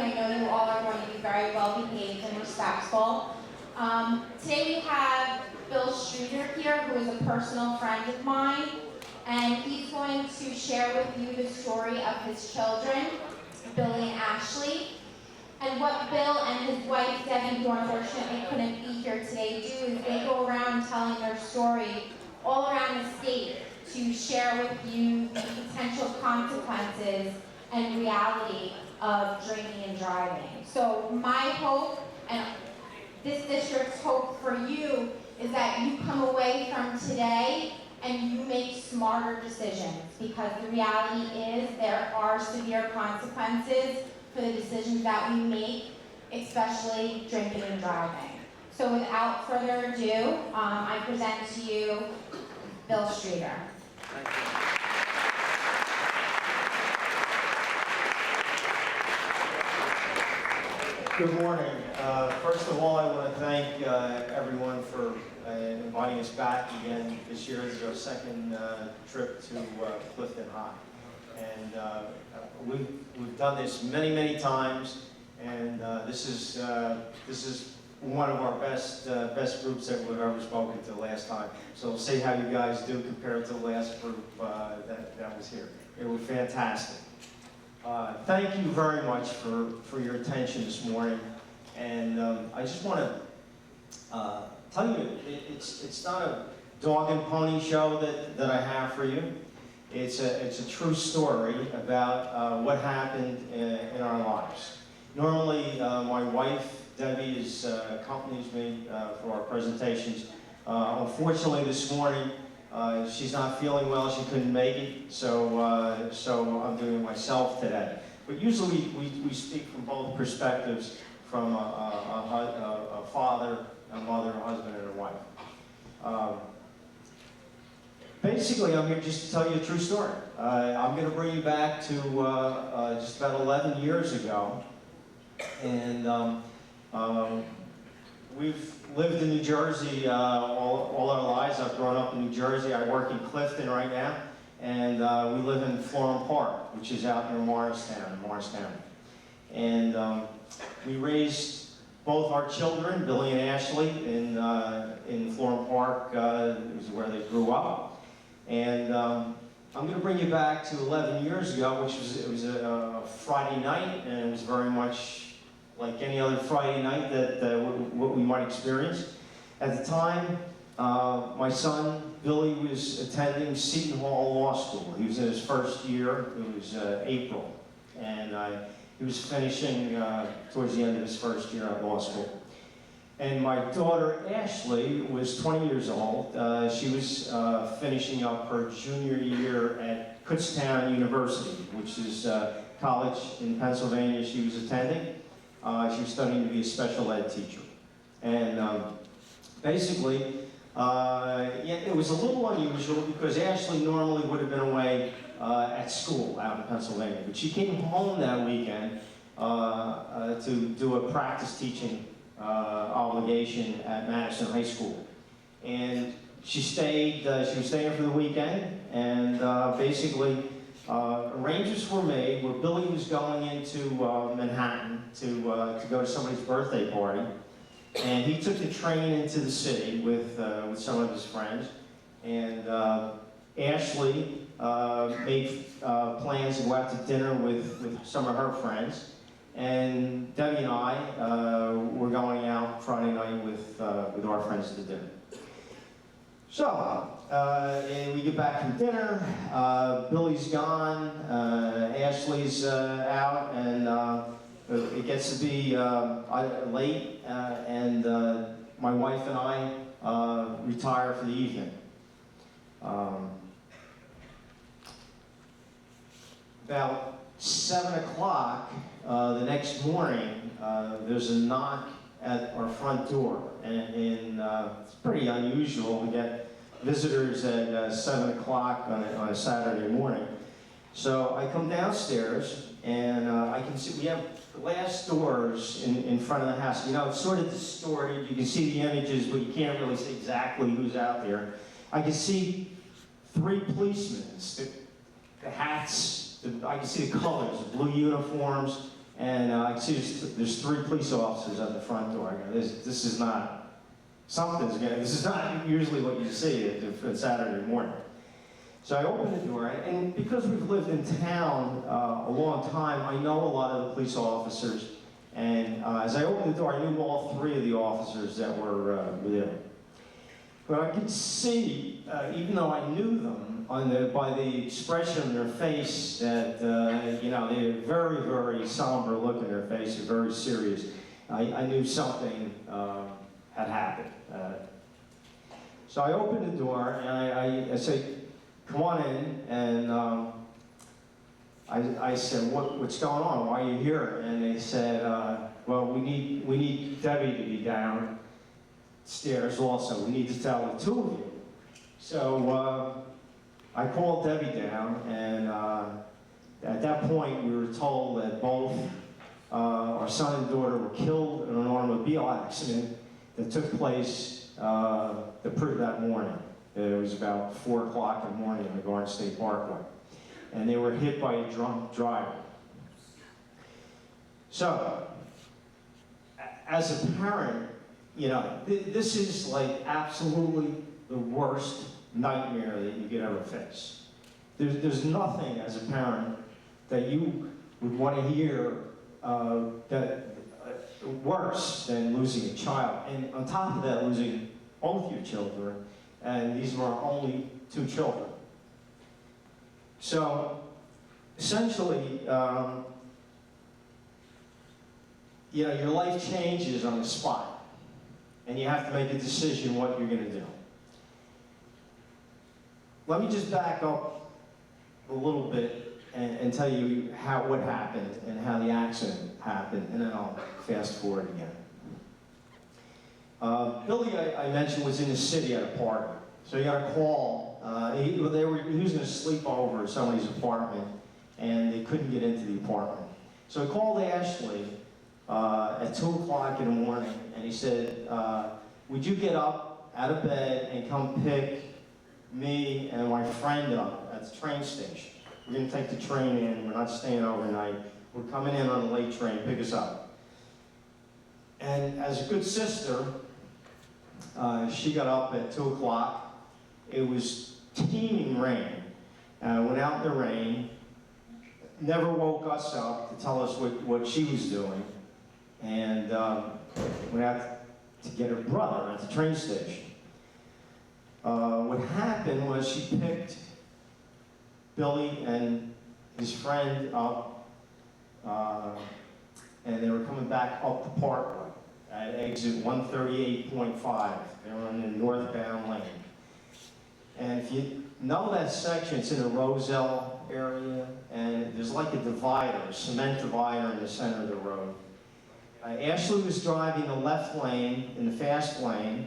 I know you all are going to be very well behaved and respectful. Today we have Bill Streeter here, who is a personal friend of mine, and he's going to share with you the story of his children, Billy and Ashley. And what Bill and his wife, Debbie, who unfortunately couldn't be here today, do is they go around telling their story all around the state to share with you the potential consequences and reality of drinking and driving. So my hope, and this district's hope for you, is that you come away from today and you make smarter decisions, because the reality is there are severe consequences for the decisions that we make, especially drinking and driving. So without further ado, I present to you Bill Streeter. Thank you. Good morning. First of all, I want to thank everyone for inviting us back again this year. This is our second trip to Clifton High. And we've done this many times, and this is one of our best groups that we've ever spoken to last time. So we'll see how you guys do compared to the last group that was here. It was fantastic. Thank you very much for your attention this morning, and I just want to tell you it's not a dog and pony show that I have for you. It's a true story about what happened in our lives. Normally, my wife Debbie accompanies me for our presentations. Unfortunately, this morning she's not feeling well. She couldn't make it, so I'm doing it myself today. But usually we speak from both perspectives, from a father, a mother, a husband, and a wife. Basically, I'm here just to tell you a true story. I'm going to bring you back to just about 11 years ago, and we've lived in New Jersey all our lives. I've grown up in New Jersey. I work in Clifton right now, and we live in Florham Park, which is out near Morristown. And we raised both our children, Billy and Ashley, in Florham Park. It was where they grew up. And I'm going to bring you back to 11 years ago, which was a Friday night, and it was very much like any other Friday night what we might experience. At the time, my son, Billy, was attending Seton Hall Law School. He was in his first year. It was April. And he was finishing towards the end of his first year at law school. And my daughter, Ashley, was 20 years old. She was finishing up her junior year at Kutztown University, which is a college in Pennsylvania she was attending. She was studying to be a special ed teacher. And basically, it was a little unusual because Ashley normally would have been away at school out in Pennsylvania. But she came home that weekend to do a practice teaching obligation at Madison High School. And she was staying for the weekend, and basically arrangements were made where Billy was going into Manhattan to go to somebody's birthday party, and he took the train into the city with some of his friends, and Ashley made plans to go out to dinner with some of her friends. And Debbie and I were going out Friday night with our friends to dinner. So, and we get back from dinner, Billy's gone, Ashley's out, and it gets to be late, and my wife and I retire for the evening. About 7 o'clock the next morning, there's a knock at our front door, and it's pretty unusual to get visitors at 7 o'clock on a Saturday morning. So I come downstairs, and I can see we have glass doors in front of the house. You know, it's sort of distorted. You can see the images, but you can't really see exactly who's out there. I can see 3 policemen, the hats, I can see the colors, the blue uniforms, And I see there's 3 police officers at the front door. I go, this is not, this is not usually what you see at Saturday morning. So I opened the door, and because we've lived in town a long time, I know a lot of the police officers. And as I opened the door, I knew all 3 of the officers that were there. But I could see, even though I knew them, by the expression on their face, that you know, they had a very, very somber look in their face, and very serious. I knew something had happened. So I opened the door, and I said, "Come on in," and I said, "What's going on? Why are you here?" And they said, "Well, we need Debbie to be downstairs also. We need to tell the 2 of you." So I called Debbie down, and at that point we were told that both our son and daughter were killed in an automobile accident that took place that morning. It was about 4 o'clock in the morning in the Garden State Parkway. And they were hit by a drunk driver. So, as a parent, you know, this is like absolutely the worst nightmare that you could ever face. There's nothing as a parent that you would want to hear worse than losing a child. And on top of that, losing both your children, and these were only 2 children. So, essentially, you know, your life changes on the spot, and you have to make a decision what you're going to do. Let me just back up a little bit and tell you what happened and how the accident happened, and then I'll fast forward again. Billy, I mentioned, was in the city at a party. So he got a call. He was going to sleep over at somebody's apartment, and they couldn't get into the apartment. So he called Ashley at 2 o'clock in the morning, and he said, "Would you get up out of bed and come pick me and my friend up at the train station? We're going to take the train in. We're not staying overnight. We're coming in on a late train. Pick us up." And as a good sister, she got up at 2 o'clock. It was teeming rain. Went out in the rain, never woke us up to tell us what she was doing, and went out to get her brother at the train station. What happened was she picked Billy and his friend up, and they were coming back up the Parkway at exit 138.5. They were on the northbound lane. And if you know that section, it's in the Roselle area, and there's like a divider, a cement divider in the center of the road. Ashley was driving the left lane, in the fast lane.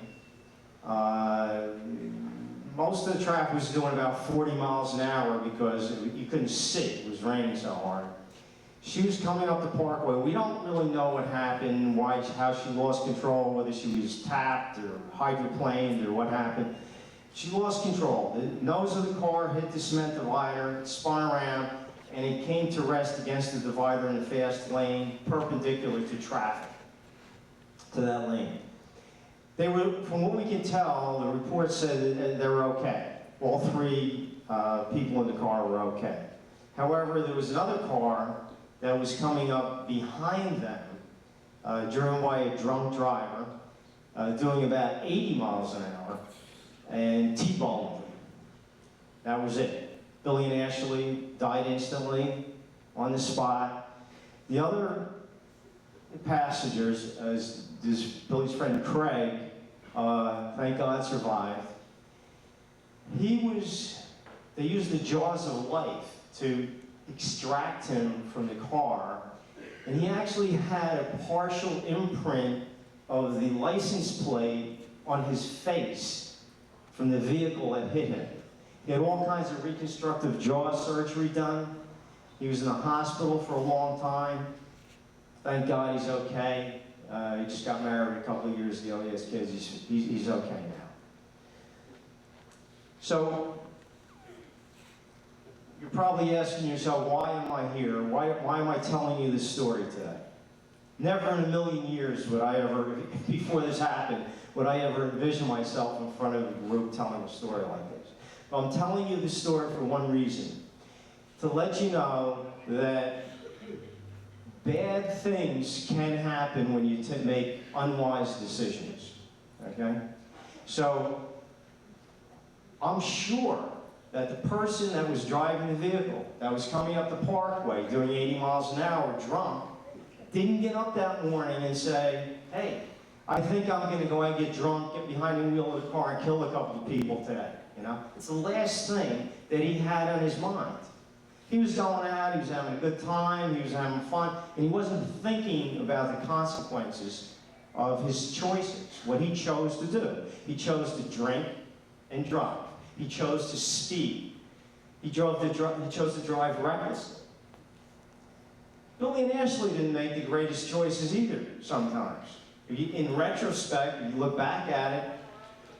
Most of the traffic was doing about 40 miles an hour because you couldn't see. It was raining so hard. She was coming up the Parkway. We don't really know what happened, how she lost control, whether she was tapped or hydroplaned or what happened. She lost control. The nose of the car hit the cement divider, spun around, and it came to rest against the divider in the fast lane, perpendicular to traffic, to that lane. They were, from what we can tell, the report said that they were okay. All 3 people in the car were okay. However, there was another car that was coming up behind them, driven by a drunk driver, doing about 80 miles an hour, and T-boned them. That was it. Billy and Ashley died instantly on the spot. The other passengers, this Billy's friend Craig, thank God survived. They used the jaws of life to extract him from the car, and he actually had a partial imprint of the license plate on his face from the vehicle that hit him. He had all kinds of reconstructive jaw surgery done. He was in the hospital for a long time. Thank God he's okay. He just got married a couple of years ago. He has kids. He's okay now. So, you're probably asking yourself, why am I here? Why am I telling you this story today? Never in a million years would I ever, before this happened, would I ever envision myself in front of a group telling a story like this. But I'm telling you this story for one reason. To let you know that bad things can happen when you make unwise decisions, okay? So, I'm sure that the person that was driving the vehicle, that was coming up the parkway doing 80 miles an hour drunk, didn't get up that morning and say, hey, I think I'm going to go and get drunk, get behind the wheel of the car and kill a couple of people today, you know? It's the last thing that he had on his mind. He was going out, he was having a good time, he was having fun, and he wasn't thinking about the consequences of his choices, what he chose to do. He chose to drink and drive. He chose to speed. He chose to drive recklessly. Billy and Ashley didn't make the greatest choices either, sometimes. In retrospect, if you look back at it,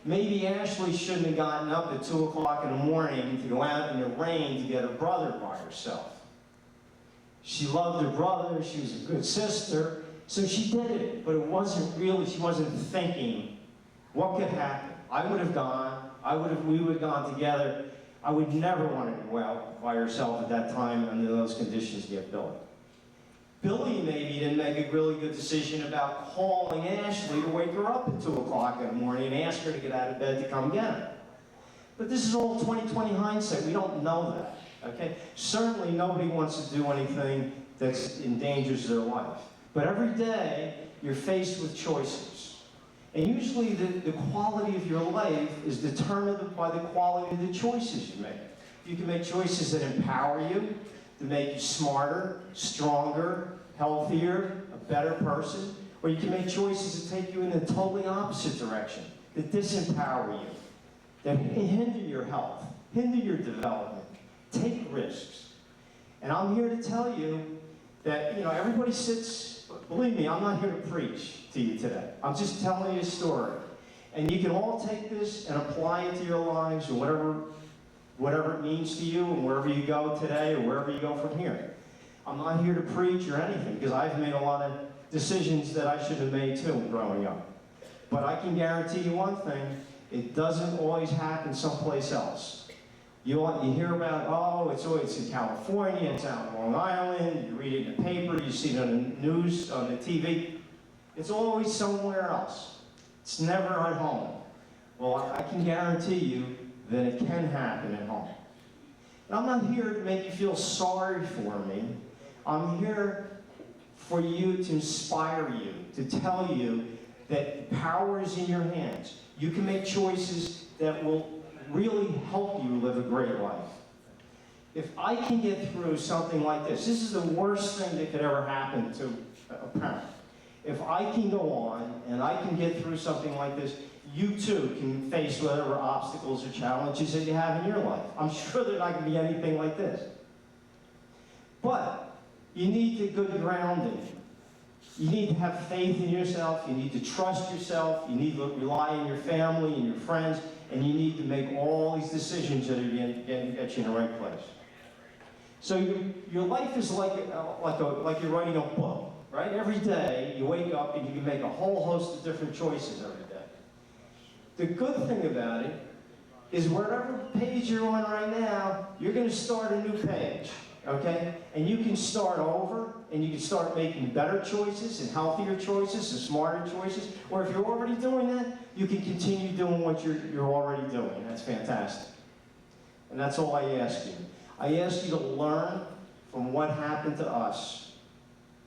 maybe Ashley shouldn't have gotten up at 2 o'clock in the morning to go out in the rain to get her brother by herself. She loved her brother, she was a good sister, so she did it, but it wasn't really, she wasn't thinking, what could happen? I would have gone, we would have gone together. I would never want to go out by herself at that time under those conditions to get Billy. Billy maybe didn't make a really good decision about calling Ashley to wake her up at 2 o'clock in the morning and ask her to get out of bed to come get her. But this is all 20/20 hindsight. We don't know that, okay? Certainly nobody wants to do anything that endangers their life. But every day, you're faced with choices. And usually the quality of your life is determined by the quality of the choices you make. You can make choices that empower you, to make you smarter, stronger, healthier, a better person, or you can make choices that take you in a totally opposite direction, that disempower you, that hinder your health, hinder your development, take risks. And I'm here to tell you that, you know, everybody sits, believe me, I'm not here to preach to you today. I'm just telling you a story. And you can all take this and apply it to your lives or whatever it means to you and wherever you go today or wherever you go from here. I'm not here to preach or anything because I've made a lot of decisions that I should have made too growing up. But I can guarantee you one thing, it doesn't always happen someplace else. You hear about, oh, it's in California, it's out in Long Island, you read it in the paper, you see it on the news, on the TV. It's always somewhere else. It's never at home. Well, I can guarantee you that it can happen at home. And I'm not here to make you feel sorry for me. I'm here for you to inspire you, to tell you that power is in your hands. You can make choices that will really help you live a great life. If I can get through something like this is the worst thing that could ever happen to a parent. If I can go on and I can get through something like this, you too can face whatever obstacles or challenges that you have in your life. I'm sure they're not going to be anything like this. But you need the good grounding. You need to have faith in yourself. You need to trust yourself. You need to rely on your family and your friends. And you need to make all these decisions that are going to get you in the right place. So your life is like you're writing a book, right? Every day you wake up and you can make a whole host of different choices every day. The good thing about it is wherever page you're on right now, you're going to start a new page, okay? And you can start over, and you can start making better choices and healthier choices and smarter choices. Or if you're already doing that, you can continue doing what you're already doing. That's fantastic. And that's all I ask you. I ask you to learn from what happened to us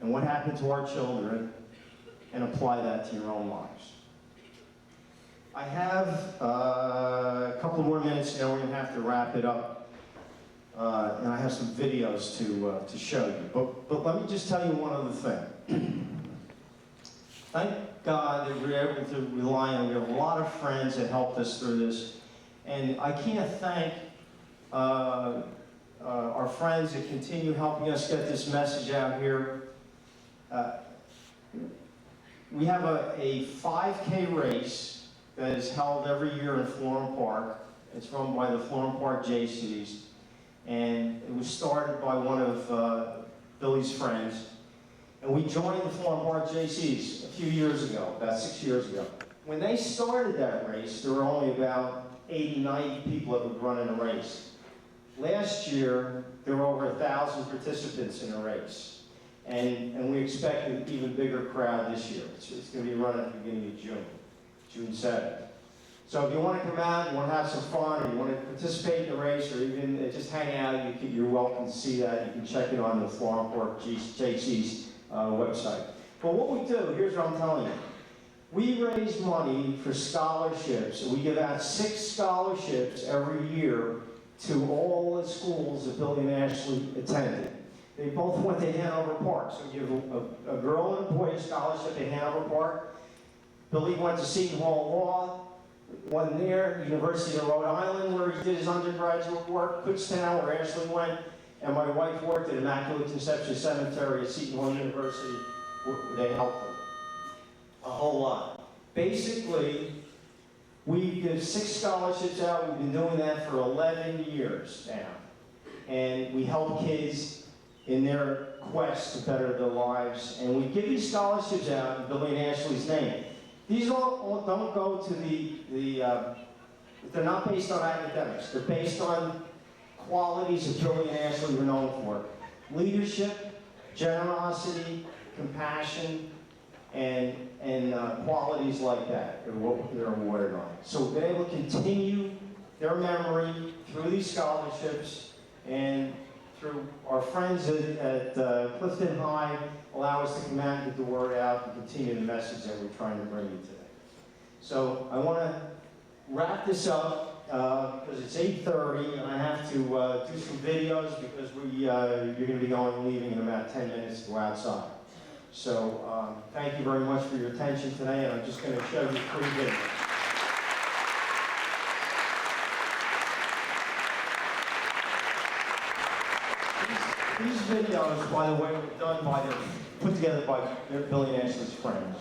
and what happened to our children and apply that to your own lives. I have a couple more minutes now. We're going to have to wrap it up. And I have some videos to show you. But let me just tell you one other thing. Thank God that we're able to rely on, we have a lot of friends that helped us through this. And I can't thank our friends that continue helping us get this message out here. We have a 5K race that is held every year in Florham Park. It's run by the Florham Park JCs. And it was started by one of Billy's friends. And we joined the Florham Park JCs a few years ago, about 6 years ago. When they started that race, there were only about 80, 90 people that would run in a race. Last year, there were over 1,000 participants in a race. And we expect an even bigger crowd this year. It's going to be run at the beginning of June 7th. So if you want to come out, you want to have some fun, or you want to participate in the race, or even just hang out, you're welcome to see that. You can check it on the Florham Park JC's website. But what we do, here's what I'm telling you. We raise money for scholarships. We give out 6 scholarships every year to all the schools that Billy and Ashley attended. They both went to Hanover Park. So you have a girl and a boy scholarship at Hanover Park. Billy went to Seton Hall Law, one there, University of Rhode Island, where he did his undergraduate work, Kutztown, where Ashley went, and my wife worked at Immaculate Conception Cemetery at Seton Hall University. They helped her a whole lot. Basically, we give 6 scholarships out. We've been doing that for 11 years now. And we help kids in their quest to better their lives. And we give these scholarships out in Billy and Ashley's name. These all don't go to they're not based on academics. They're based on qualities that Billy and Ashley were known for. Leadership, generosity, compassion, and qualities like that are what they're awarded on. So we've been able to continue their memory through these scholarships, and through our friends at Clifton High allow us to come out and get the word out and continue the message that we're trying to bring you today. So I want to wrap this up because it's 8:30 and I have to do some videos because you're going to be going and leaving in about 10 minutes to go outside. So thank you very much for your attention today, and I'm just going to show you 3 videos. These videos, by the way, were put together by Billy and Ashley's friends.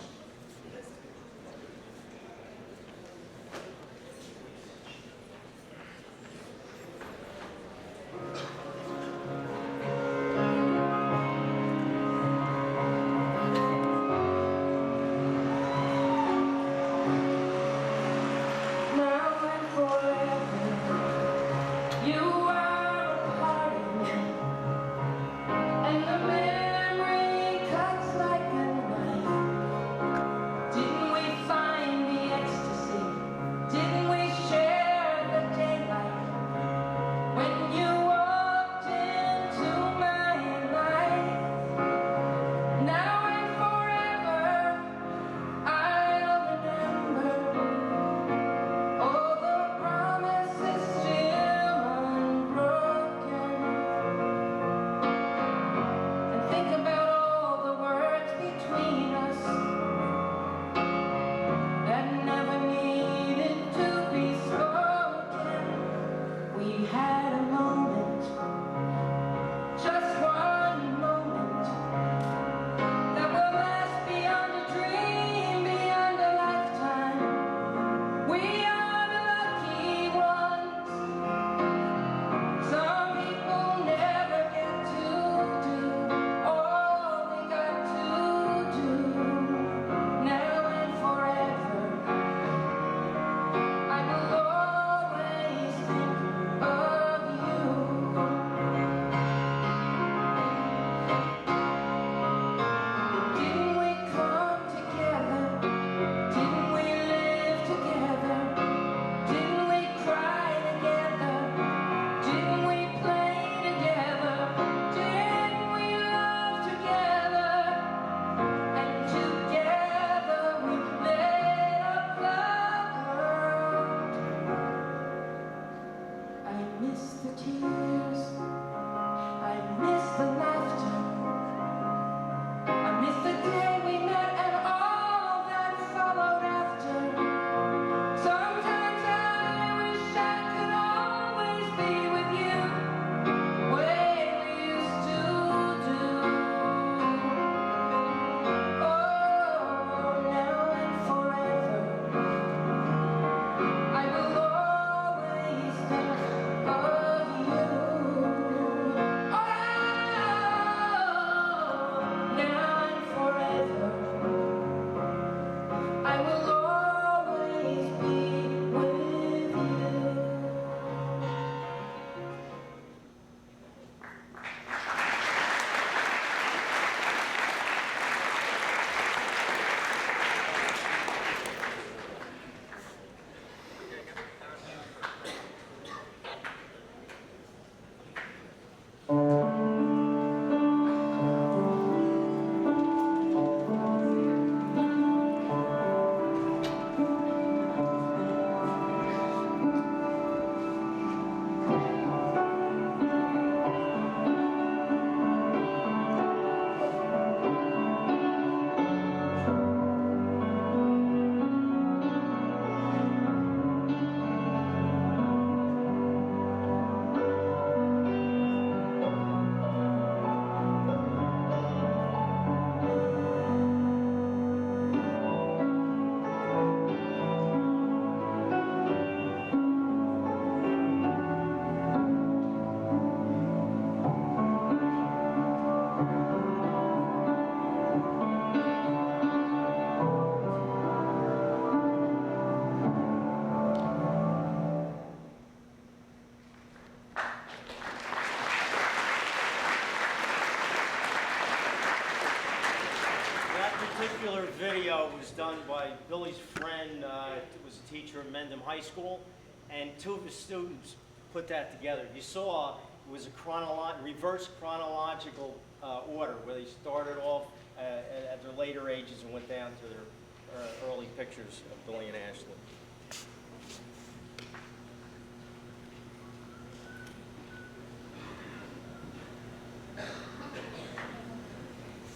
particular video was done by Billy's friend, was a teacher at Mendham High School, and two of his students put that together. You saw it was a reverse chronological order, where they started off at their later ages and went down to their early pictures of Billy and Ashley.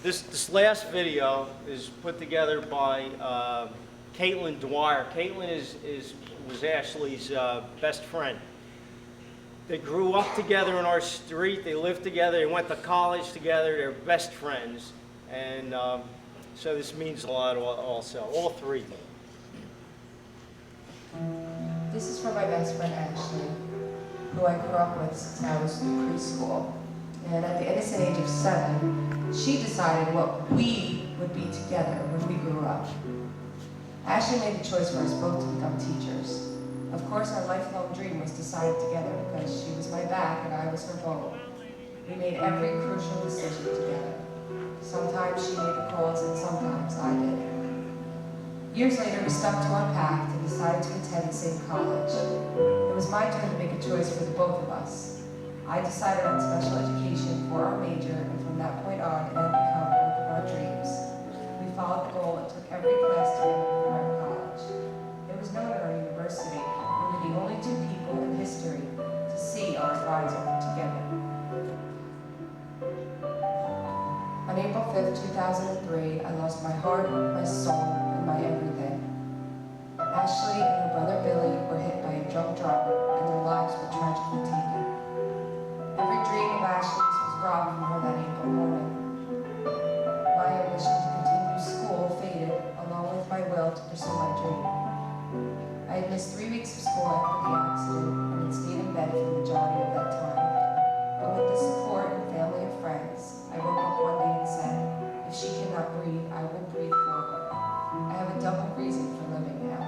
This last video is put together by Caitlin Dwyer. Caitlin was Ashley's best friend. They grew up together in our street. They lived together. They went to college together. They're best friends. And so this means a lot also, all three. This is for my best friend Ashley, who I grew up with since I was in preschool. And at the innocent age of 7, she decided what we would be together when we grew up. Ashley made the choice for us both to become teachers. Of course, our lifelong dream was decided together because she was my back and I was her bow. We made every crucial decision together. Sometimes she made the calls and sometimes I did. Years later, we stuck to our pact and decided to attend the same college. It was my turn to make a choice for the both of us. I decided on special education for our major, and from that point on, it had become one of our dreams. We followed the goal and took every class together in our college. It was known at our university we were the only two people in history to see our advisor together. On April 5th, 2003, I lost my heart, my soul, and my everything. Ashley and her brother Billy were hit by a drunk driver, and their lives were tragically taken. Every dream of Ashley's was robbed from her that April morning. My ambition to continue school faded, along with my will to pursue my dream. I had missed 3 weeks of school after the accident and had stayed in bed for the majority of that time. But with the support and family and friends, I woke up one day and said, if she cannot breathe, I will breathe for her. I have a double reason for living now.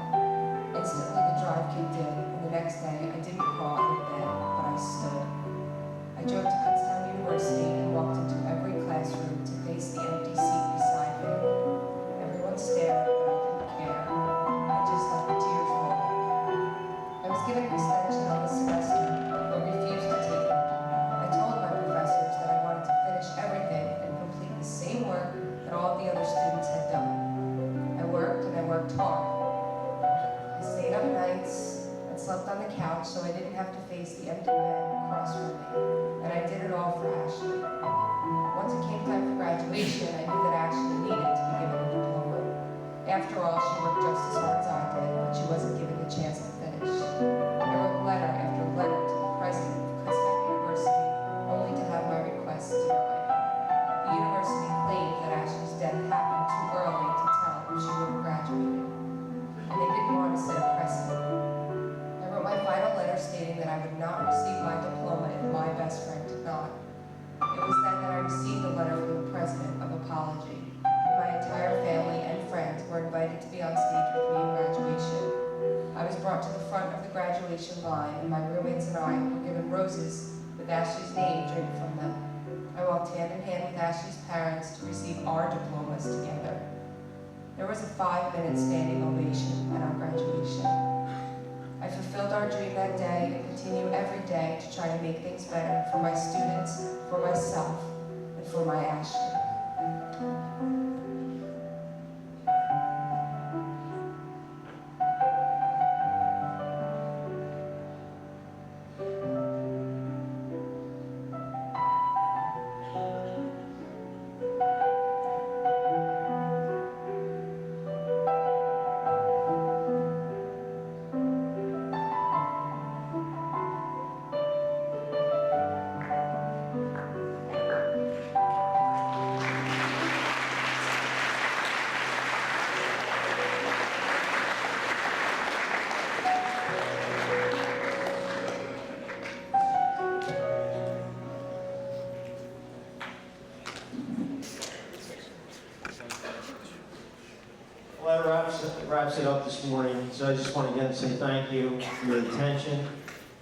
Instantly the drive kicked in, and the next day I didn't crawl out of bed, but I stood. I drove to Clifton University and walked into every classroom to face the empty seat beside me. Everyone stared, but I didn't care. I just let the tears roll. I was given an extension on the semester, but refused to take it. I told my professors that I wanted to finish everything and complete the same work that all the other students had done. I worked and I worked hard. I stayed up nights and slept on the couch so I didn't have to face the empty bed across from me. And I did it all for Ashley. Once it came time for graduation, I knew that Ashley needed to be given a diploma. After all, she worked just as hard as I did, but she wasn't given the chance to finish. I wrote letter after letter to the president of Clifton University, only to have my request denied. The university claimed that Ashley's death happened too early to tell if she would have graduated, and they didn't want to set a precedent. I wrote my final letter stating that I would not receive my diploma if my best friend did not. It was then that I received a letter from the president of apology. My entire family and friends were invited to be on stage with me in graduation. I was brought to the front of the graduation line, and my roommates and I were given roses with Ashley's name draped from them. I walked hand in hand with Ashley's parents to receive our diplomas together. There was a 5-minute standing ovation at our graduation. I fulfilled our dream that day and continue every day to try to make things better for my students, for myself, and for my Ashley. Well, that wraps it up this morning. So I just want to again say thank you for your attention,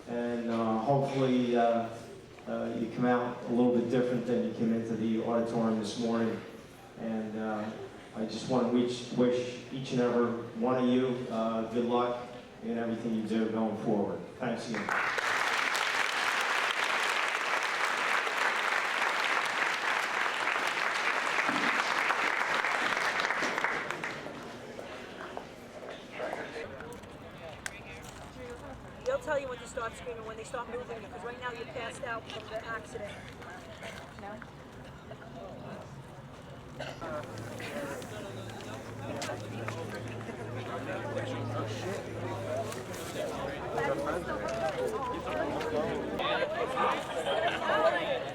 and hopefully you come out a little bit different than you came into the auditorium this morning. And I just want to wish each and every one of you good luck in everything you do going forward. Thanks again. They'll tell you when to start screaming, when they start moving, because right now you're passed out from the accident. No?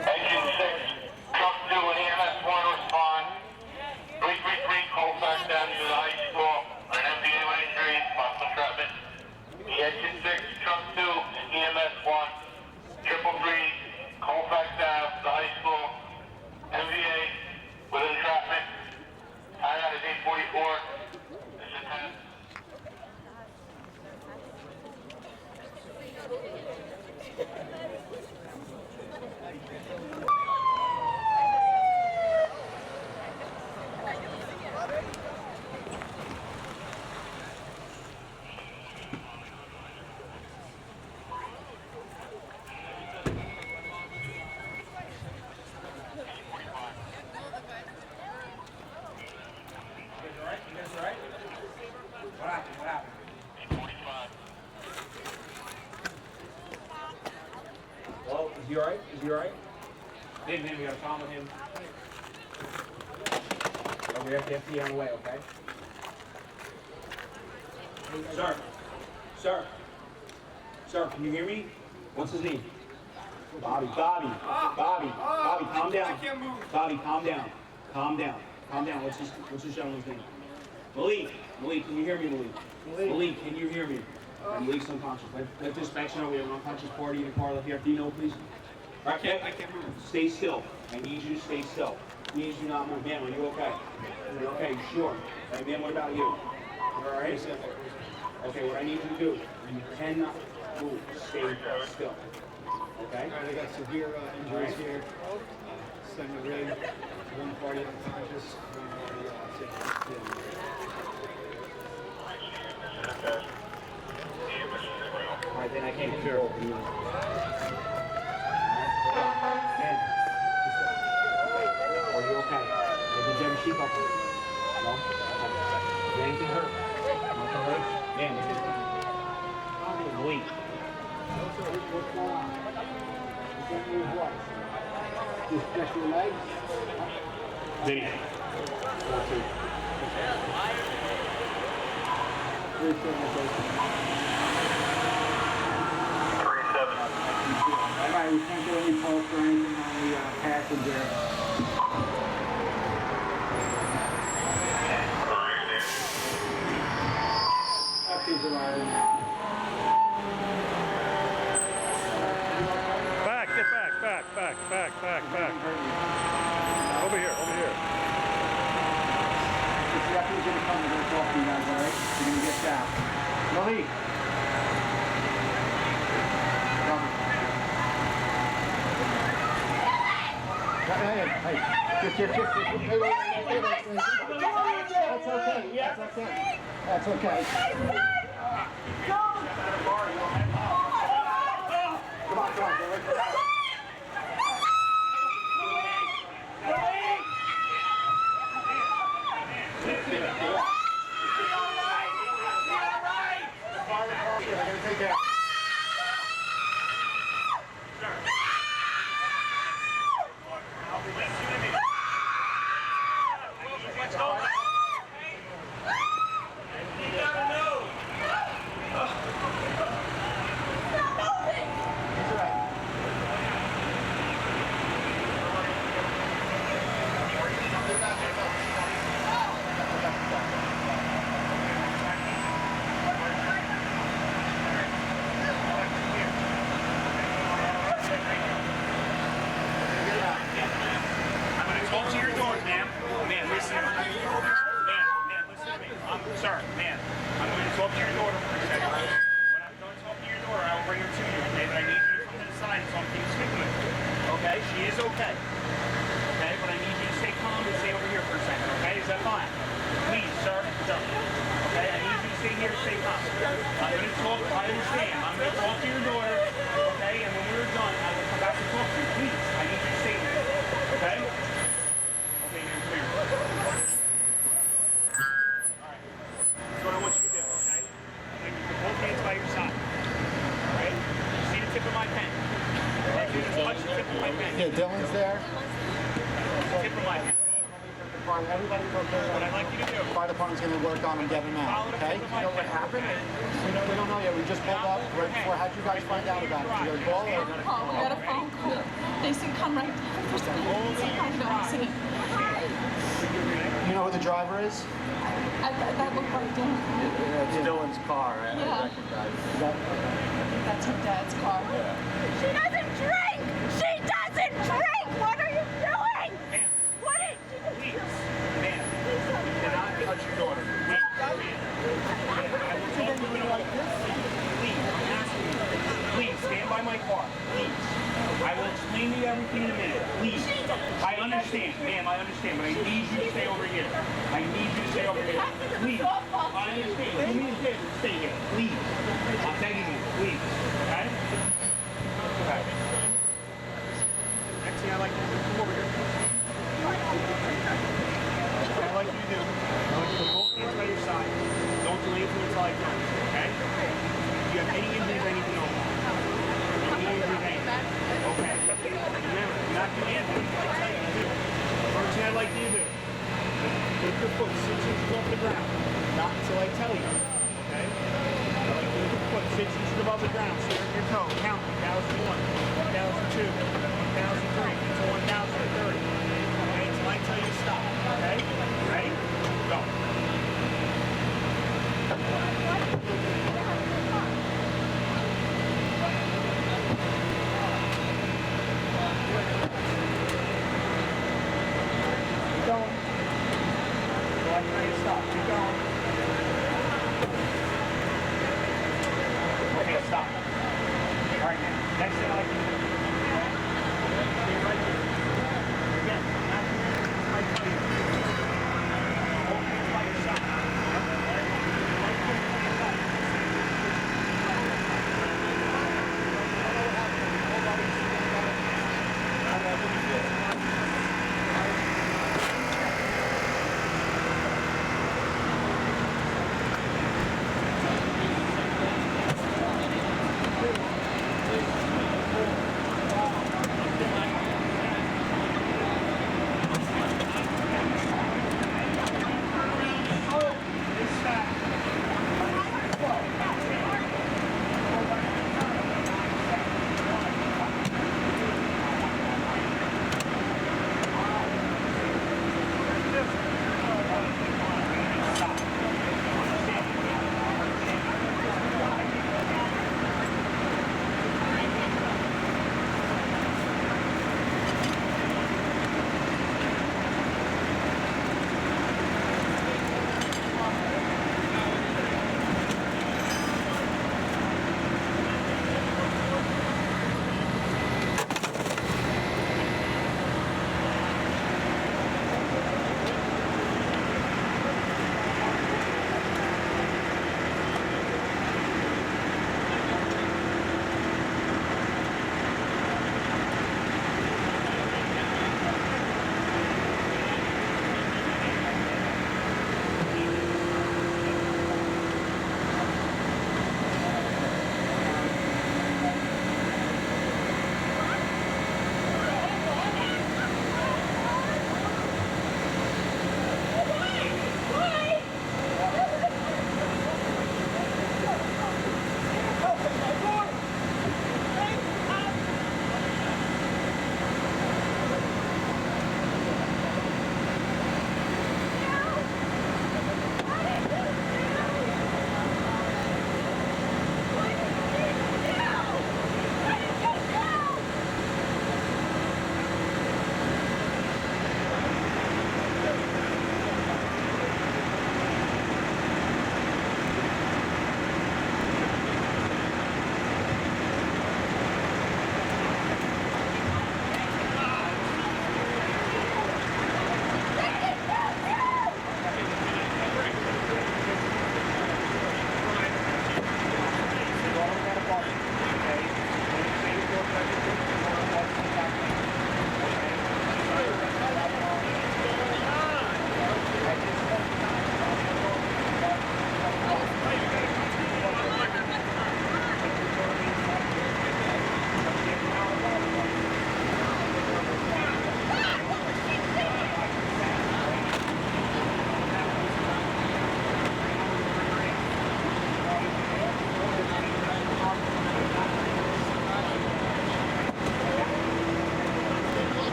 Engine 6, truck 2 and EMS 1 respond. 333 Colfax Avenue, the high school, an MBA with injuries, possible entrapment. The engine 6, truck 2 and EMS 1. 333 Colfax Ave, the high school, MBA with entrapment. Timeout is 8:44. This is 10. Hello, is he alright? Is he alright? Dave, man, we got a problem with him. Oh, we have to FD on the way, okay? Sir, sir, sir, can you hear me? What's his name? Bobby, calm down. Bobby, calm down. Calm down. What's this gentleman's name? Malik, can you hear me, Malik, can you hear me? Malik's unconscious. Let dispatch know we have an unconscious party in the car. Let the FD know, please. I can't move. Stay still. I need you to stay still. I need you not move. Man, are you okay? Are you okay? Sure. Right, man, what about you? All right? Okay, what I need you to do, you cannot move. Stay still. Okay? All right, I got severe injuries here. Second rig, one party unconscious, one party All right, then I can't control. Man, are you okay? Did you have a sheep up? No? Did anything hurt? Nothing hurt? Man, wait. What's going on? You can't move what? Just your legs? Vinny. 3-7. All right, we can't get any pulse or anything on the passenger. Taxi's arriving. Back. Over here. If the deputy's gonna come, we're gonna talk to you guys, all right? You're gonna get down. Malik. Hey. Just. That's okay. Come on. stay calm. I'm going to talk, I understand. I'm going to talk to your daughter, okay? And when we're done, I will come back and talk to you. Please, I need you to stay there, okay? Okay, now come here. Alright. That's what I want you to do, okay? I'm going to put both hands by your side. Alright? You see the tip of my pen? I want you to touch the tip of my pen. Yeah, Dylan's there. Tip of my pen. Everybody go What I'd like you to do. Fire department's going to work on him, get him out, okay? You know what happened? We don't know yet. We just pulled up right before. How'd you guys find out about it? Did you get a call or? We got a phone call. They said come right down for some kind of accident. You know who the driver is? That looked like Dylan. It's Dylan's car. Yeah. That's her dad's car. She doesn't drink! She doesn't drink! What are you doing? What is she doing? Please, ma'am, you cannot touch your daughter. Please, I'm asking you. Please, stand by my car. Please. I will explain to you everything in a minute. Please. I understand, ma'am, I understand, but I need you to stay over here. I need you to stay over here. Please. I understand. Do me a favor, stay here. Please. I'm begging you. Please. Okay? Okay. Next thing I'd like you to do, come over here. What I'd like you to do, I want you to put both hands by your side. Don't do anything until I tell you, okay? If you have any injuries, I need to know about. Any injuries, anything. Okay. Remember, you're not doing anything until I tell you to do. First thing I'd like you to do, put your foot 6 inches off the ground. Not until I tell you, okay? I'd like you to put your foot 6 inches above the ground, so your toe. Count 1,001, 1,002, 1,003, until 1,030. Okay, until I tell you to stop. Okay? Ready? Go. Keep going. Until I tell you to stop. Keep going. Okay, stop. All right, now. Next thing I like you to do. Stay right here. Again, not here. I tell you. Hold hands by your side. Right here.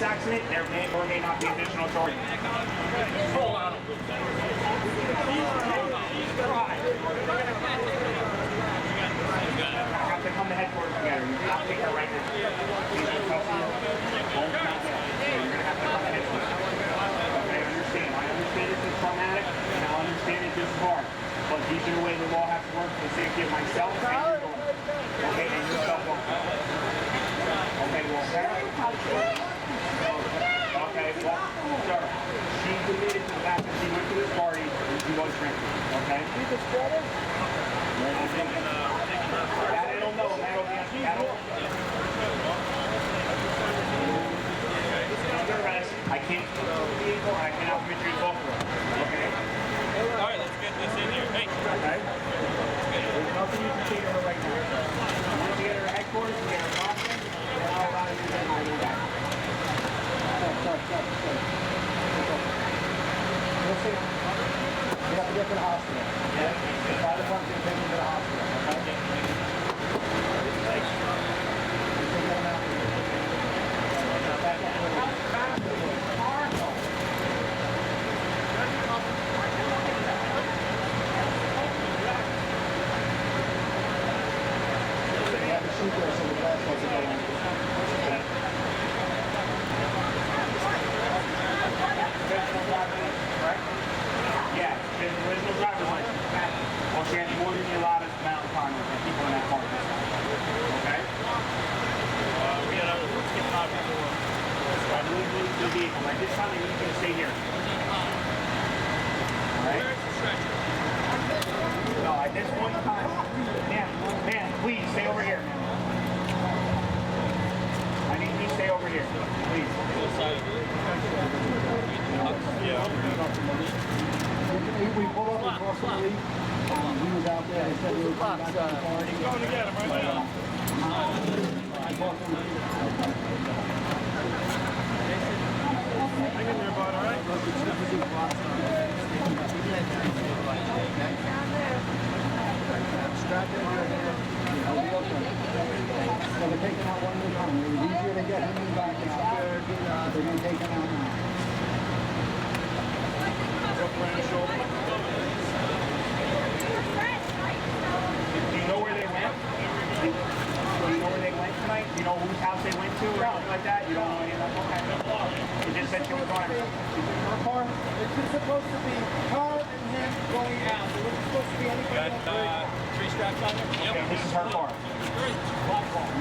this accident, there may or may not be additional charges. Pull out. I have to come to headquarters together. You cannot take her right now. She's in custody. Won't not there. So you're going to have to come to headquarters. Okay, I understand. I understand this is traumatic, and I understand it this is hard. But these are the way the law has to work for the safety of myself and your daughter. Okay, and yourself also. Okay, well, okay, well, sir, she admitted to the fact that she went to this party and she was drinking. Okay? That I don't know. That'll be under arrest. I can't put the vehicle and I cannot permit you to go for it. Okay? All right, let's get this in here. Hey. Okay? There's nothing you can say to her right now. Once you get her headquarters, you get her boxing, then I'll allow you to get my way back. You have to get to the hospital. Yeah? The fire department can take you to the hospital, okay? Yeah, there's no driver's license. Well, she has more than the allowed amount of time with people in that car. Okay? Let's get out of the door. So I move to the vehicle. At this time, I need you to stay here. Alright? No, at this point in time, ma'am, please stay over here. I need you to stay over here. Please. We pulled up across the street. He was out there. They said he was back to the party. Going to get him right now. I talked to him. Hang in there, bud, all right? Strap in your hand. He'll be okay. So they're taking out one at a time. It was easier to get him back out. They're going to take him out now. Do you know where they went? Do you know where they went tonight? Do you know whose house they went to or anything like that? You don't know any of that? Okay. You just said she was going to her car? It's just supposed to be her and him going out. There wasn't supposed to be anything else. Three straps on there? Okay, this is her car.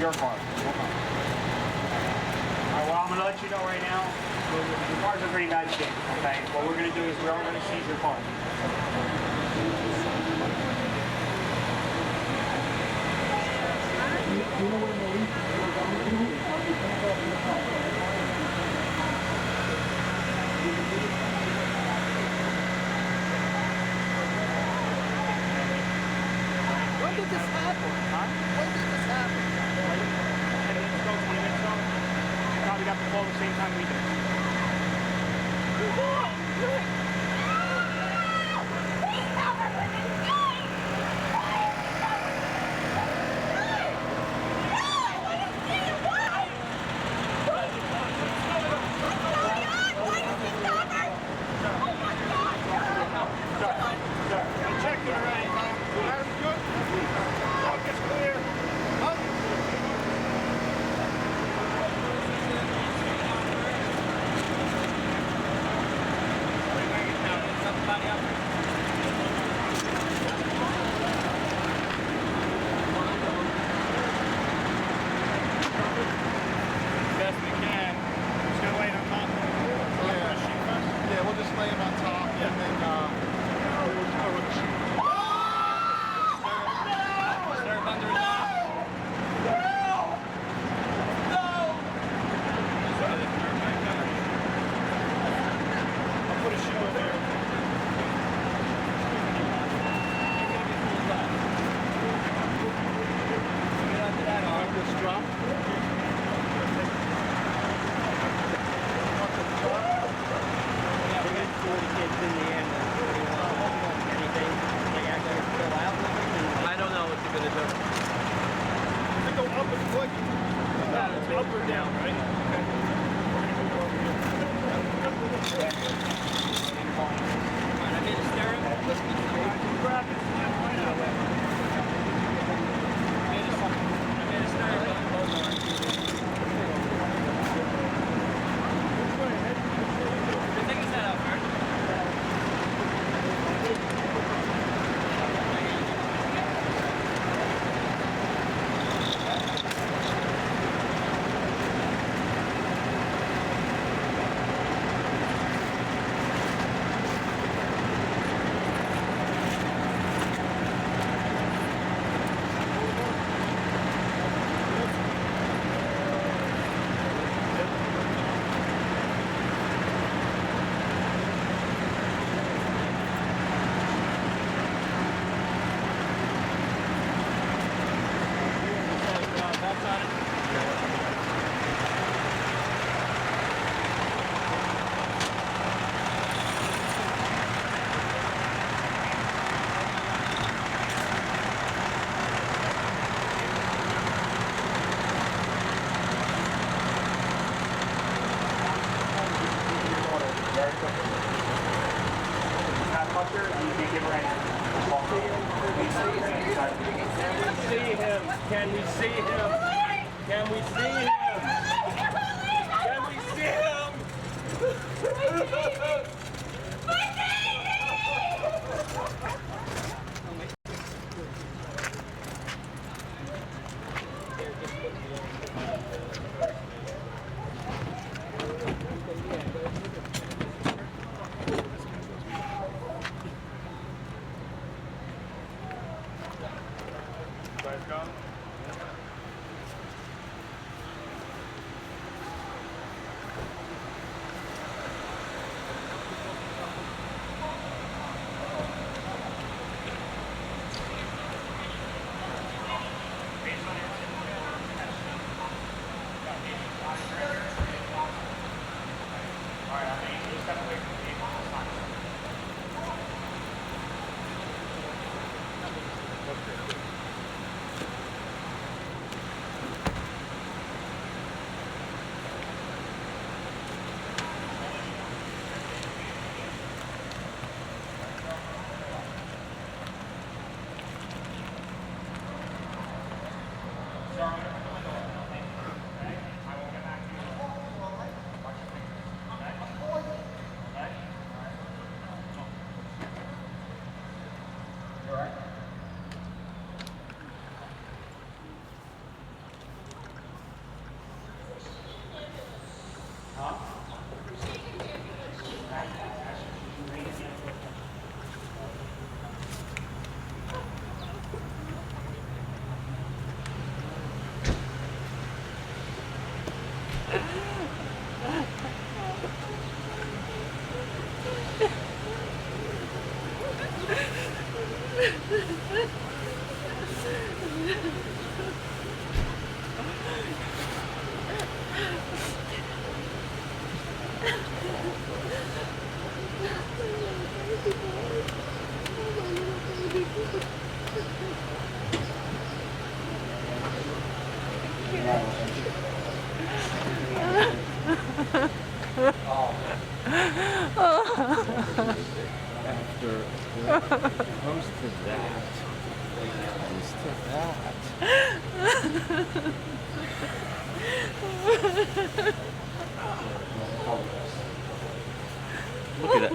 Your car. Okay. Alright, well, I'm going to let you know right now, the car's in pretty bad shape, okay? What we're going to do is we're going to seize your car. Do you know where Maurice was going to? You can't go in the car. When did this happen? Huh? When did this happen? 10 minutes ago, 20 minutes ago. You probably got the call the same time we did. Up or down, right? Okay. See him. Can we see him? Can we see him? Can we see him? Guys go.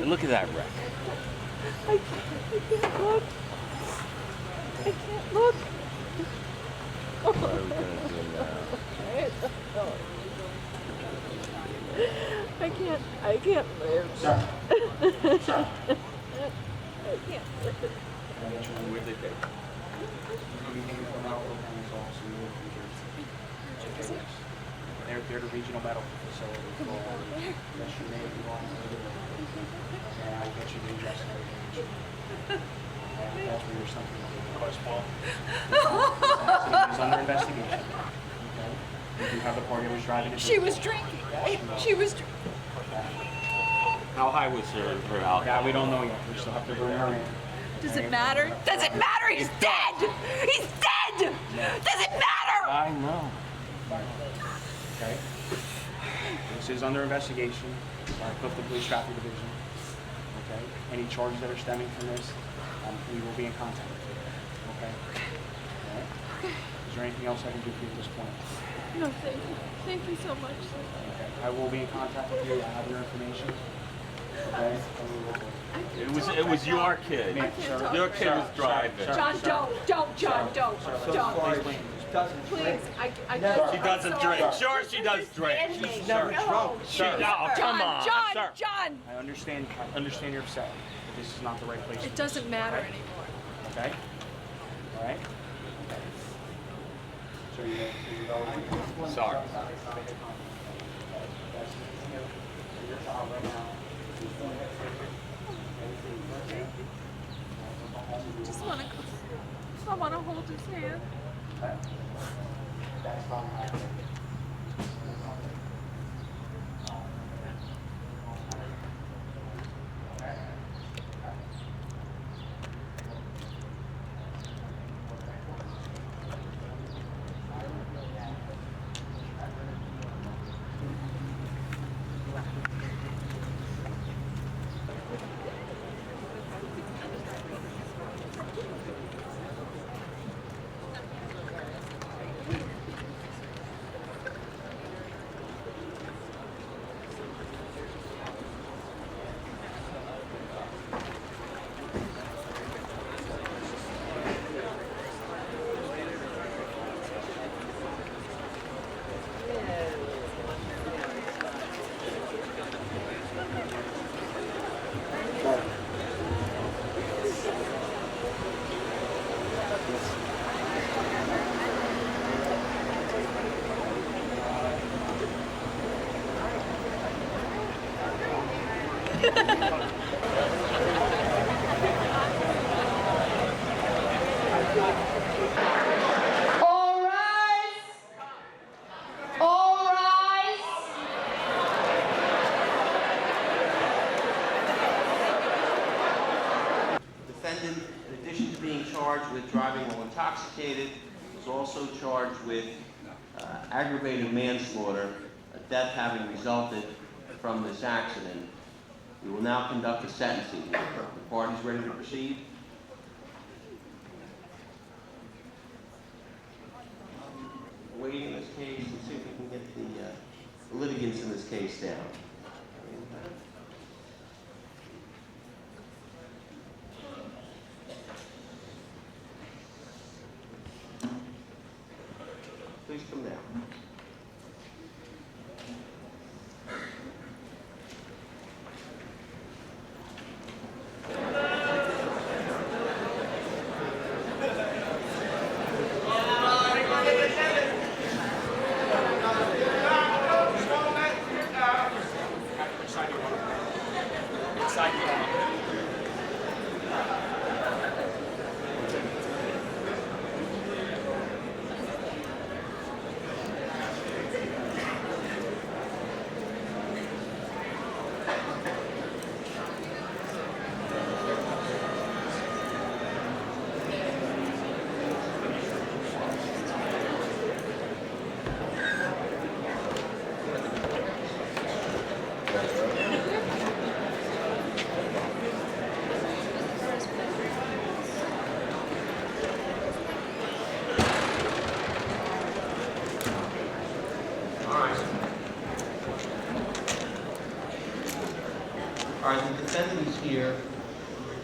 Look at that wreck. I can't look. I can't look. What are we gonna do now? I can't live. Sir. Sir. I can't live. Where'd they take? They're the regional medical facility for that you may belong to. And I'll get you the address and everything. And that's where you're something like It's under investigation. Okay? You do have the party that was driving it. She was drinking. She was drinking. How high was her alcohol? Yeah, we don't know yet. We still have to bring her in. Does it matter? Does it matter? He's dead! He's dead! Does it matter? I know. Okay? This is under investigation by Clifton Police Traffic Division. Okay? Any charges that are stemming from this, we will be in contact with you. Okay? All right? Okay. Is there anything else I can do for you at this point? No, thank you. Thank you so much. Okay. I will be in contact with you. I have your information. Okay? It was your kid. Your kid was driving. John, don't, John, don't. Please, I She doesn't drink. Sure, she does drink. She's never drunk. Come on, sir. John. I understand you're upset, but this is not the right place. It doesn't matter anymore. Okay? All right? Okay. Sorry. I want to hold his hand. That's fine. All rise. All rise. Defendant, in addition to being charged with driving while intoxicated, was also charged with aggravated manslaughter, a death having resulted from this accident. We will now conduct a sentencing. The parties ready to proceed? Waiting in this case, let's see if we can get the litigants in this case down. Please come down. All right, the defendant is here.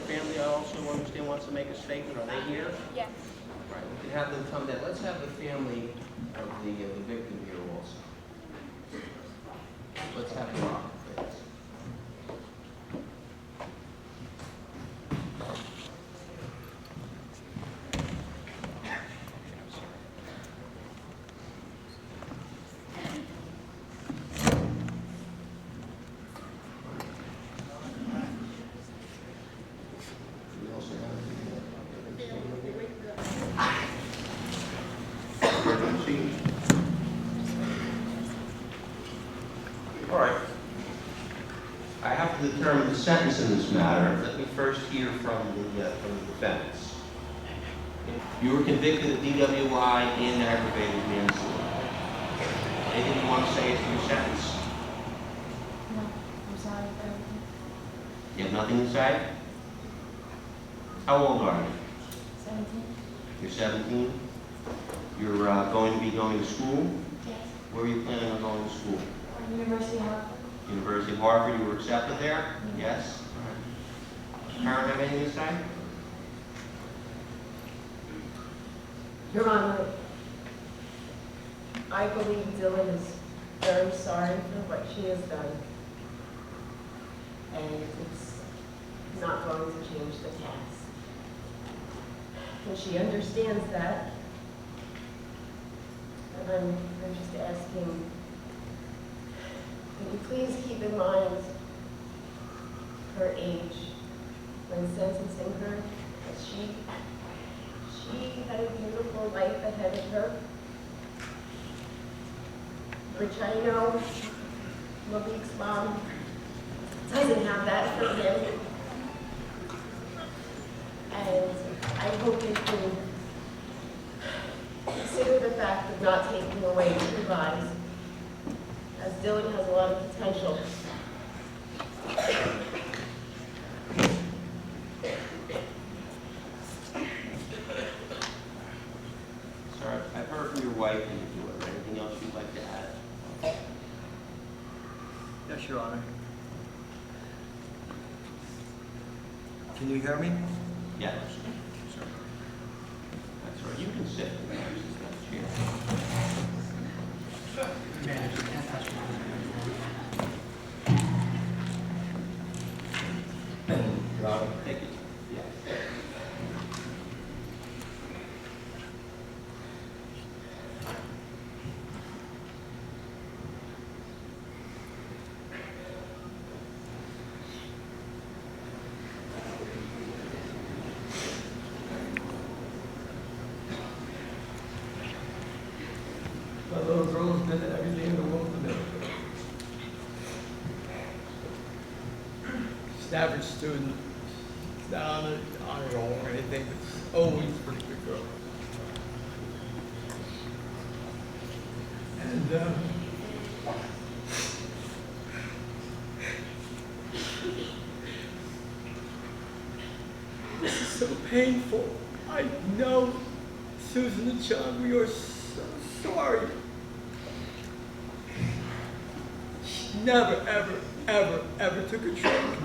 Family, I also understand, wants to make a statement. Are they here? Yes. All right, we can have them come down. Let's have the family of the victim here also. Let's have them up, please. We also have all right. I have to determine the sentence in this matter. Let me first hear from the defendants. You were convicted of DWI and aggravated manslaughter. Anything you want to say as to your sentence? No, I'm sorry for everything. You have nothing to say? How old are you? 17? You're 17? You're going to be going to school? Yes. Where are you planning on going to school? University of Harvard. University of Harvard, you were accepted there? Mm-hmm. Yes? Karen, have anything to say? Your Honor, I believe Dylan is very sorry for what she has done. And it's not going to change the past. And she understands that. And I'm just asking, can you please keep in mind her age when sentencing her, that she had a beautiful life ahead of her, which I know Malik's mom doesn't have that for him. And I hope you can consider the fact of not taking away two lives, as Dylan has a lot of potential. Sir, I've heard from your wife and your daughter. Anything else you'd like to add? Yes, Your Honor. Can you hear me? Yes. That's right. You can sit. Your Honor. Take it. Yes. just an average student. She's not on an honor roll or anything, but she's always a pretty good girl. And this is so painful. I know, Susan and John, we are so sorry. She never, ever, ever, ever took a drink.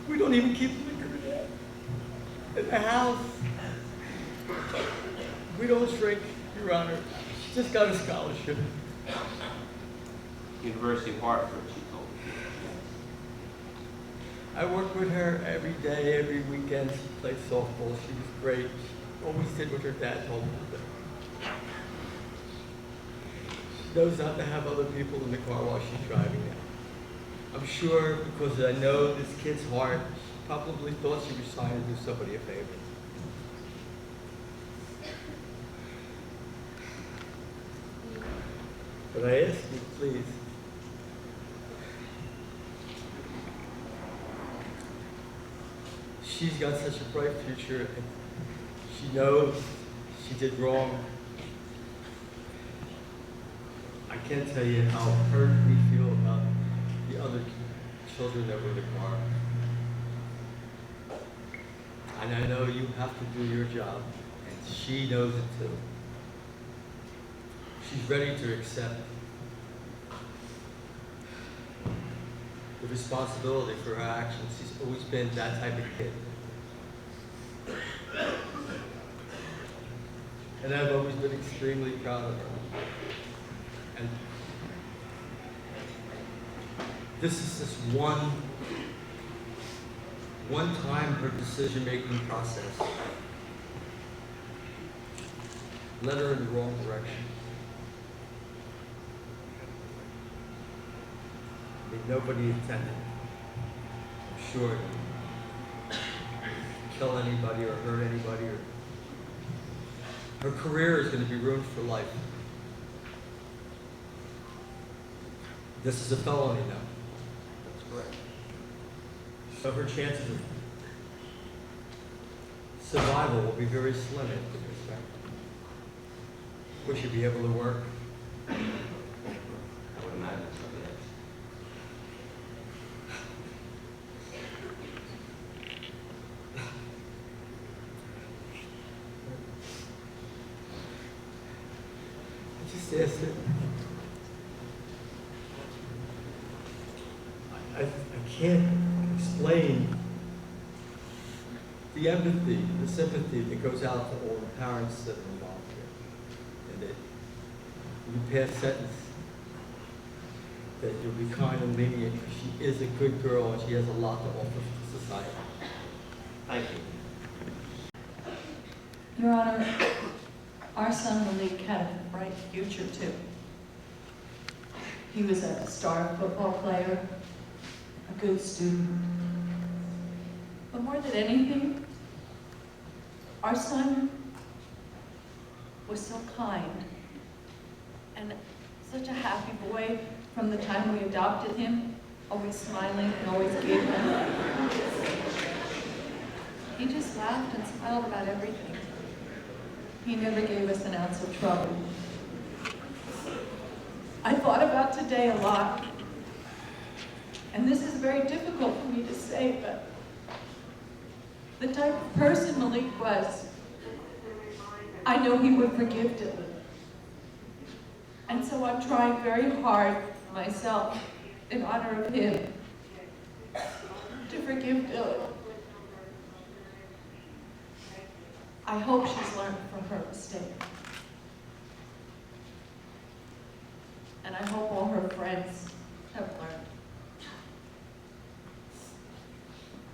We don't even keep liquor in the house. We don't drink, Your Honor. She just got a scholarship. University of Hartford, she told me. I worked with her every day, every weekend. She played softball. She was great. She always did what her dad told her to do. She knows not to have other people in the car while she's driving now. I'm sure, because I know this kid's heart, she probably thought she was trying to do somebody a favor. But I ask you, please, she's got such a bright future, and she knows she did wrong. I can't tell you how hurt we feel about the other children that were in the car. And I know you have to do your job, and she knows it too. She's ready to accept the responsibility for her actions. She's always been that type of kid. And I've always been extremely proud of her. And this is just one time her decision-making process led her in the wrong direction. I mean, nobody intended, I'm sure, to kill anybody or hurt anybody. Her career is going to be ruined for life. This is a felony now. That's correct. So her chances of survival will be very slim in this respect. Will she be able to work? I would imagine so, yes. I just asked it. I can't explain the empathy, the sympathy that goes out to all the parents that are involved here. And that you pass sentence that you'll be kind and lenient because she is a good girl and she has a lot to offer to society. Thank you. Your Honor, our son Malik had a bright future too. He was a star football player, a good student. But more than anything, our son was so kind and such a happy boy from the time we adopted him, always smiling and always giggling. He just laughed and smiled about everything. He never gave us an ounce of trouble. I thought about today a lot, and this is very difficult for me to say, but the type of person Malik was, I know he would forgive Dylan. And so I'm trying very hard myself, in honor of him, to forgive Dylan. I hope she's learned from her mistake. And I hope all her friends have learned.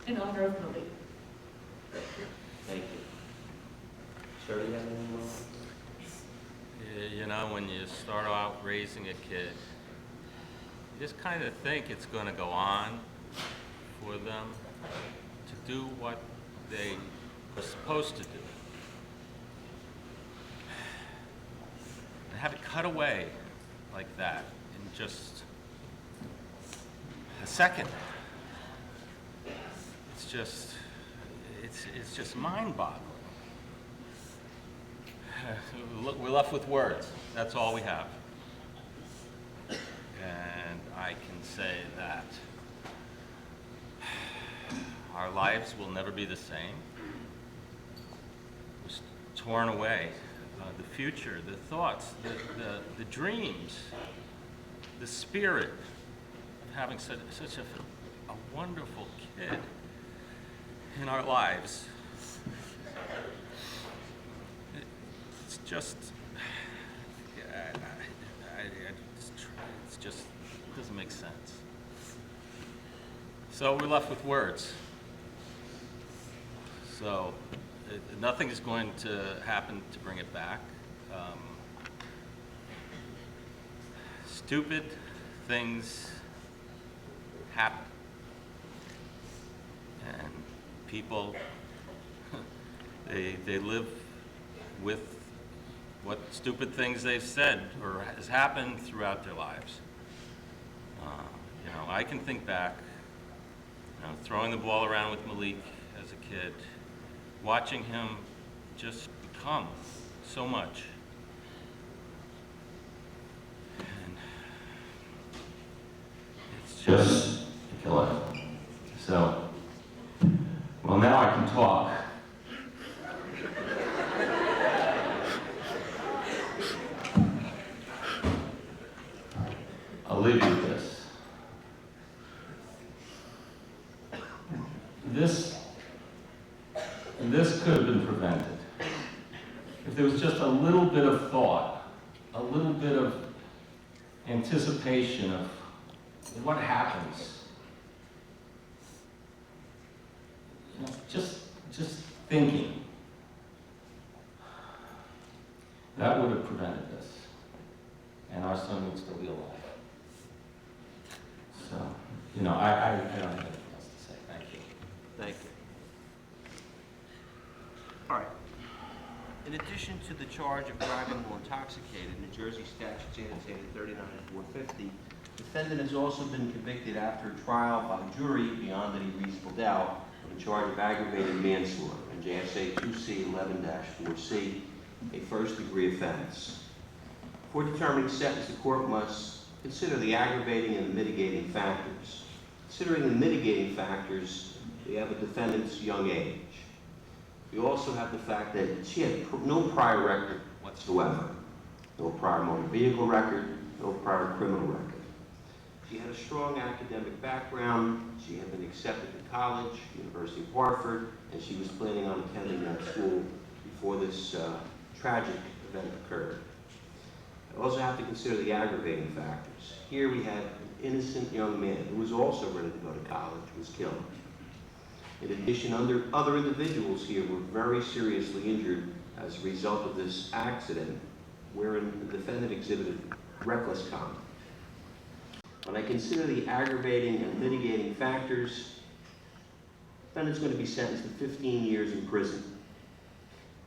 In honor of Malik. Thank you. Sir, do you have any more? You know, when you start out raising a kid, you just kind of think it's going to go on for them to do what they were supposed to do. And have it cut away like that in just a second. it's just mind-boggling. We're left with words. That's all we have. And I can say that our lives will never be the same. We're torn away. The future, the thoughts, the dreams, the spirit of having such a wonderful kid in our lives. It's just, it doesn't make sense. So we're left with words. So nothing is going to happen to bring it back. Stupid things happen. And people, they live with what stupid things they've said or has happened throughout their lives. You know, I can think back, you know, throwing the ball around with Malik as a kid, watching him just become so much. And it's just a killer. So, well, now I can talk. I'll leave you with this. This could have been prevented. If there was just a little bit of thought, a little bit of anticipation of what happens. You know, just thinking. That would have prevented this. And our son would still be alive. So, you know, I don't have anything else to say. Thank you. Thank you. All right. In addition to the charge of driving while intoxicated, New Jersey statute annotated 39-450, defendant has also been convicted after trial by jury beyond any reasonable doubt of a charge of aggravated manslaughter in JSA 2C 11-4C, a first-degree offense. Before determining sentence, the court must consider the aggravating and the mitigating factors. Considering the mitigating factors, we have a defendant's young age. We also have the fact that she had no prior record whatsoever. No prior motor vehicle record, no prior criminal record. She had a strong academic background. She had been accepted to college, University of Hartford, and she was planning on attending that school before this tragic event occurred. I also have to consider the aggravating factors. Here we had an innocent young man who was also ready to go to college, was killed. In addition, other individuals here were very seriously injured as a result of this accident, wherein the defendant exhibited reckless conduct. When I consider the aggravating and mitigating factors, the defendant's going to be sentenced to 15 years in prison.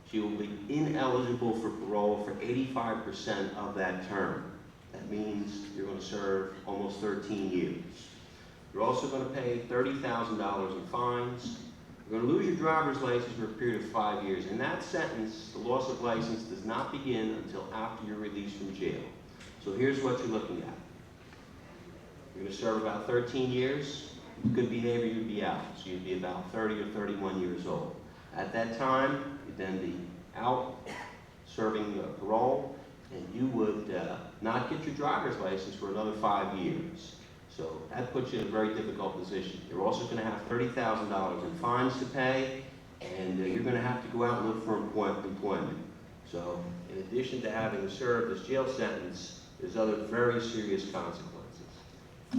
She will be ineligible for parole for 85% of that term. That means you're going to serve almost 13 years. You're also going to pay $30,000 in fines. You're going to lose your driver's license for a period of 5 years. In that sentence, the loss of license does not begin until after you're released from jail. So here's what you're looking at. You're going to serve about 13 years. You could be neighbor, you'd be out. So you'd be about 30 or 31 years old. At that time, you'd then be out serving parole, and you would not get your driver's license for another 5 years. So that puts you in a very difficult position. You're also going to have $30,000 in fines to pay, and you're going to have to go out and look for employment. So in addition to having served this jail sentence, there's other very serious consequences.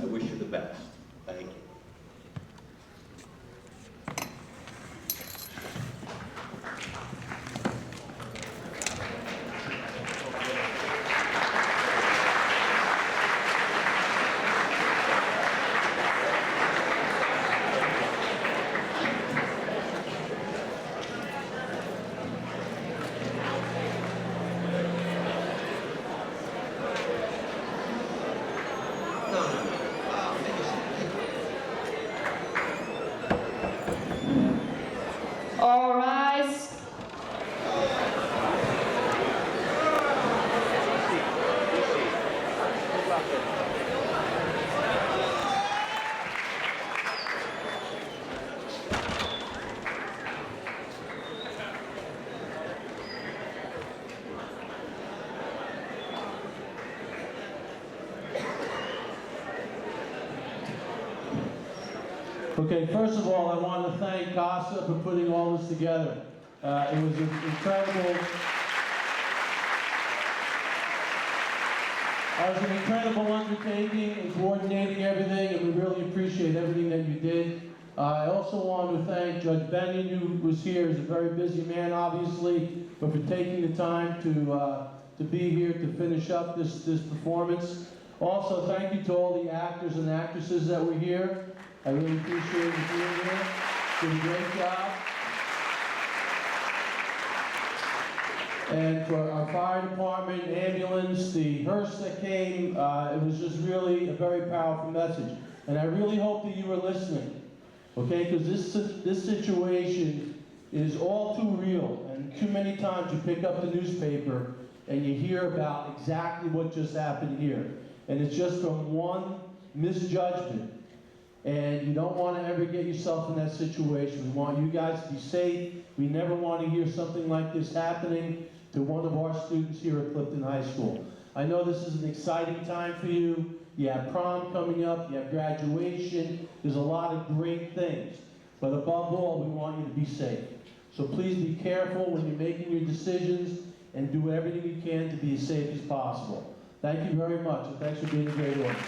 I wish you the best. Thank you. Okay, first of all, I want to thank CASA for putting all this together. It was an incredible undertaking in coordinating everything, and we really appreciate everything that you did. I also want to thank Judge Benyon, who was here. He's a very busy man, obviously, but for taking the time to be here to finish up this performance. Also, thank you to all the actors and actresses that were here. I really appreciate you being here. Did a great job. And for our fire department, ambulance, the hearse that came, it was just really a very powerful message. And I really hope that you were listening, okay? Because this situation is all too real. And too many times you pick up the newspaper and you hear about exactly what just happened here. And it's just from one misjudgment. And you don't want to ever get yourself in that situation. We want you guys to be safe. We never want to hear something like this happening to one of our students here at Clifton High School. I know this is an exciting time for you. You have prom coming up, you have graduation. There's a lot of great things. But above all, we want you to be safe. So please be careful when you're making your decisions and do everything you can to be as safe as possible. Thank you very much, and thanks for being a great audience.